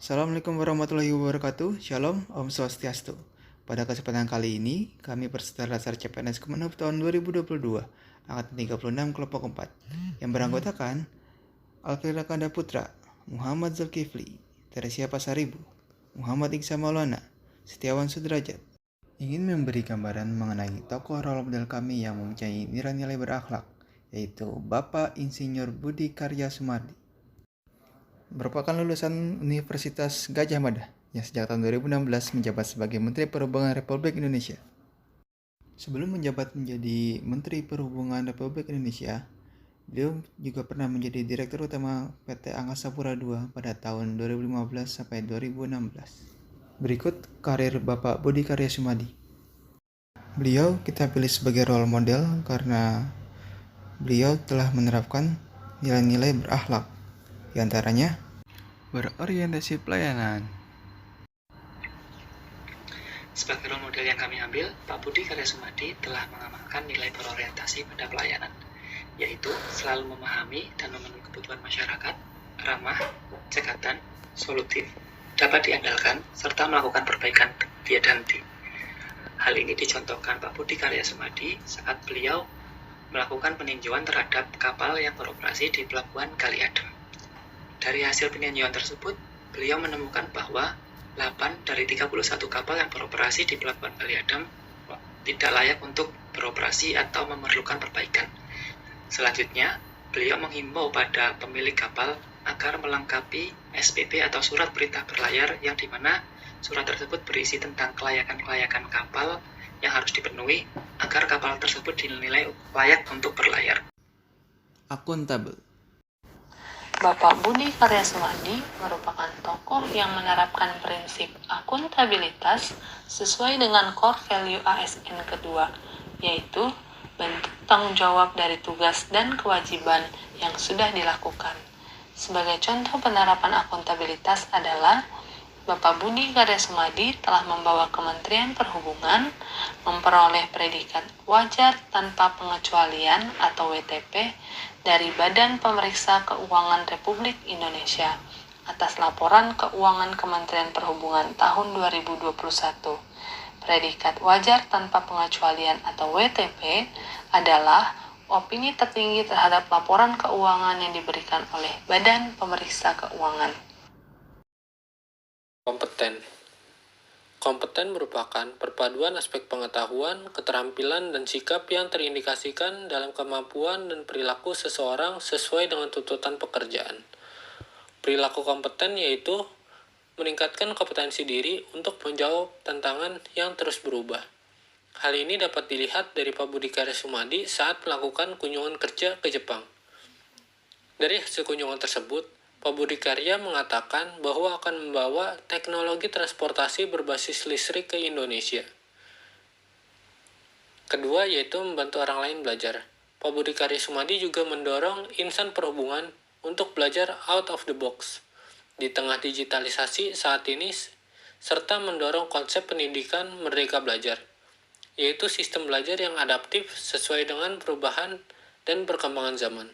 Assalamualaikum warahmatullahi wabarakatuh. Shalom, Om Swastiastu. Pada kesempatan kali ini, kami peserta dasar CPNS Kemenhub tahun 2022, angkatan 36 kelompok 4, yang beranggotakan Alfira Kanda Putra, Muhammad Zulkifli, Teresia Pasaribu, Muhammad Iksan Maulana, Setiawan Sudrajat, ingin memberi gambaran mengenai tokoh role model kami yang mempunyai nilai-nilai berakhlak, yaitu Bapak Insinyur Budi Karya Sumardi. Merupakan lulusan Universitas Gadjah Mada yang sejak tahun 2016 menjabat sebagai Menteri Perhubungan Republik Indonesia. Sebelum menjabat menjadi Menteri Perhubungan Republik Indonesia, beliau juga pernah menjadi Direktur Utama PT Angkasa Pura II pada tahun 2015 sampai 2016. Berikut karir Bapak Budi Karya Sumadi. Beliau kita pilih sebagai role model karena beliau telah menerapkan nilai-nilai berakhlak, di antaranya berorientasi pelayanan. Sebagai role model yang kami ambil, Pak Budi Karya Sumadi telah mengamalkan nilai berorientasi pada pelayanan, yaitu selalu memahami dan memenuhi kebutuhan masyarakat, ramah, cekatan, solutif, dapat diandalkan, serta melakukan perbaikan tiada henti. Hal ini dicontohkan Pak Budi Karya Sumadi saat beliau melakukan peninjauan terhadap kapal yang beroperasi di Pelabuhan Kali Adem. Dari hasil peninjauan tersebut, beliau menemukan bahwa 8 dari 31 kapal yang beroperasi di Pelabuhan Kali Adem tidak layak untuk beroperasi atau memerlukan perbaikan. Selanjutnya, beliau menghimbau pada pemilik kapal agar melengkapi SPP atau surat perintah berlayar yang dimana surat tersebut berisi tentang kelayakan-kelayakan kapal yang harus dipenuhi agar kapal tersebut dinilai layak untuk berlayar. Akuntabel. Bapak Budi Karya Sumadi merupakan tokoh yang menerapkan prinsip akuntabilitas sesuai dengan core value ASN kedua, yaitu bentuk tanggung jawab dari tugas dan kewajiban yang sudah dilakukan. Sebagai contoh penerapan akuntabilitas adalah Bapak Budi Karya Sumadi telah membawa Kementerian Perhubungan memperoleh predikat wajar tanpa pengecualian atau WTP dari Badan Pemeriksa Keuangan Republik Indonesia atas laporan keuangan Kementerian Perhubungan tahun 2021. Predikat wajar tanpa pengecualian atau WTP adalah opini tertinggi terhadap laporan keuangan yang diberikan oleh Badan Pemeriksa Keuangan. Kompeten merupakan perpaduan aspek pengetahuan, keterampilan, dan sikap yang terindikasikan dalam kemampuan dan perilaku seseorang sesuai dengan tuntutan pekerjaan. Perilaku kompeten yaitu meningkatkan kompetensi diri untuk menjawab tantangan yang terus berubah. Hal ini dapat dilihat dari Pak Budi Karya Sumadi saat melakukan kunjungan kerja ke Jepang. Dari hasil kunjungan tersebut, Pak Budi Karya mengatakan bahwa akan membawa teknologi transportasi berbasis listrik ke Indonesia. Kedua yaitu membantu orang lain belajar. Pak Budi Karya Sumadi juga mendorong insan perhubungan untuk belajar out of the box di tengah digitalisasi saat ini, serta mendorong konsep pendidikan merdeka belajar, yaitu sistem belajar yang adaptif sesuai dengan perubahan dan perkembangan zaman.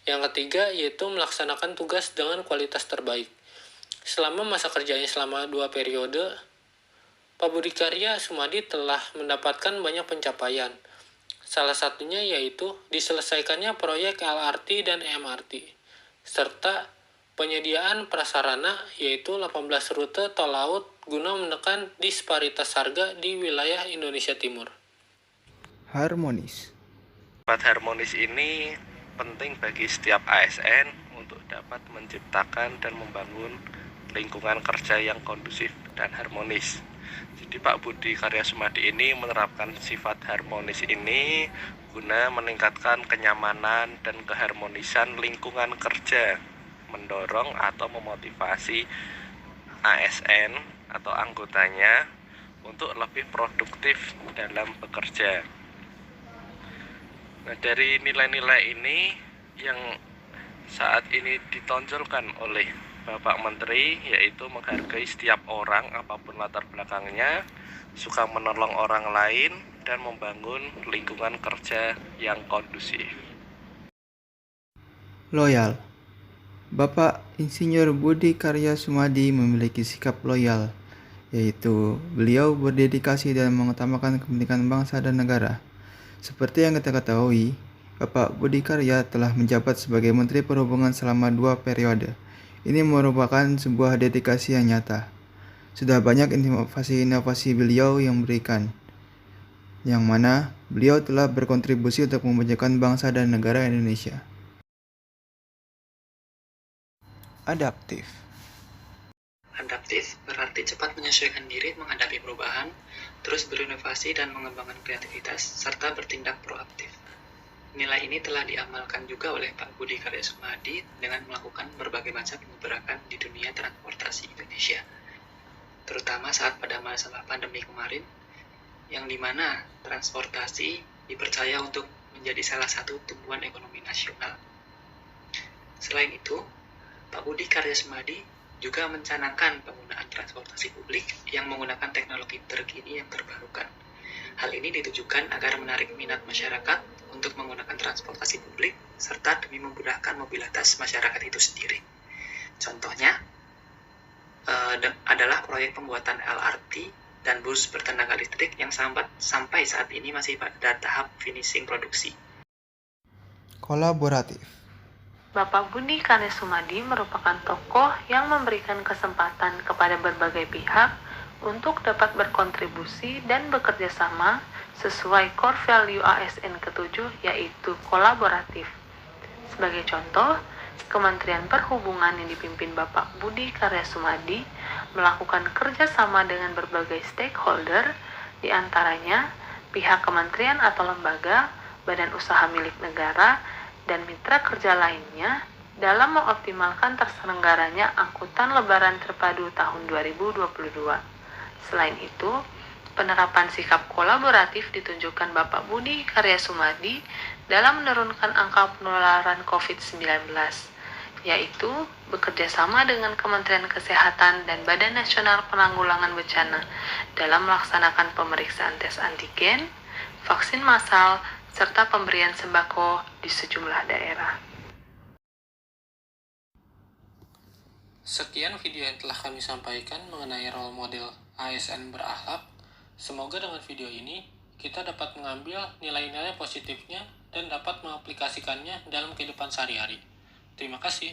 Yang ketiga yaitu melaksanakan tugas dengan kualitas terbaik. Selama masa kerjanya selama 2 periode, Pak Budi Karya Sumadi telah mendapatkan banyak pencapaian. Salah satunya yaitu diselesaikannya proyek LRT dan MRT, serta penyediaan prasarana yaitu 18 rute tol laut guna menekan disparitas harga di wilayah Indonesia Timur. Harmonis. Sifat harmonis ini penting bagi setiap ASN untuk dapat menciptakan dan membangun lingkungan kerja yang kondusif dan harmonis. Jadi Pak Budi Karya Sumadi ini menerapkan sifat harmonis ini guna meningkatkan kenyamanan dan keharmonisan lingkungan kerja, mendorong atau memotivasi ASN atau anggotanya untuk lebih produktif dalam bekerja. Nah, dari nilai-nilai ini yang saat ini ditonjolkan oleh Bapak Menteri, yaitu menghargai setiap orang apapun latar belakangnya, suka menolong orang lain, dan membangun lingkungan kerja yang kondusif. Loyal. Bapak Insinyur Budi Karya Sumadi memiliki sikap loyal, yaitu beliau berdedikasi dan mengutamakan kepentingan bangsa dan negara. Seperti yang kita ketahui, Bapak Budi Karya telah menjabat sebagai Menteri Perhubungan selama 2 periode. Ini merupakan sebuah dedikasi yang nyata. Sudah banyak inovasi-inovasi beliau yang berikan, yang mana beliau telah berkontribusi untuk memajukan bangsa dan negara Indonesia. Adaptif. Adaptif berarti cepat menyesuaikan diri menghadapi perubahan, terus berinovasi dan mengembangkan kreativitas, serta bertindak proaktif. Nilai ini telah diamalkan juga oleh Pak Budi Karya Sumadi dengan melakukan berbagai macam penggebrakan di dunia transportasi Indonesia, terutama saat pada masa pandemi kemarin, yang dimana transportasi dipercaya untuk menjadi salah satu tumpuan ekonomi nasional. Selain itu, Pak Budi Karya Sumadi juga mencanangkan penggunaan transportasi publik yang menggunakan teknologi terkini yang terbarukan. Hal ini ditujukan agar menarik minat masyarakat untuk menggunakan transportasi publik, serta demi memudahkan mobilitas masyarakat itu sendiri. Contohnya adalah proyek pembuatan LRT dan bus bertenaga listrik yang sampai saat ini masih pada tahap finishing produksi. Kolaboratif. Bapak Budi Karya Sumadi merupakan tokoh yang memberikan kesempatan kepada berbagai pihak untuk dapat berkontribusi dan bekerja sama sesuai core value ASN ke-7, yaitu kolaboratif. Sebagai contoh, Kementerian Perhubungan yang dipimpin Bapak Budi Karya Sumadi melakukan kerjasama dengan berbagai stakeholder, diantaranya pihak kementerian atau lembaga, badan usaha milik negara, dan mitra kerja lainnya dalam mengoptimalkan terselenggaranya angkutan lebaran terpadu tahun 2022. Selain itu, penerapan sikap kolaboratif ditunjukkan Bapak Budi Karya Sumadi dalam menurunkan angka penularan COVID-19, yaitu bekerja sama dengan Kementerian Kesehatan dan Badan Nasional Penanggulangan Bencana dalam melaksanakan pemeriksaan tes antigen, vaksin massal, serta pemberian sembako di sejumlah daerah. Sekian video yang telah kami sampaikan mengenai role model ASN berakhlak. Semoga dengan video ini kita dapat mengambil nilai-nilai positifnya dan dapat mengaplikasikannya dalam kehidupan sehari-hari. Terima kasih.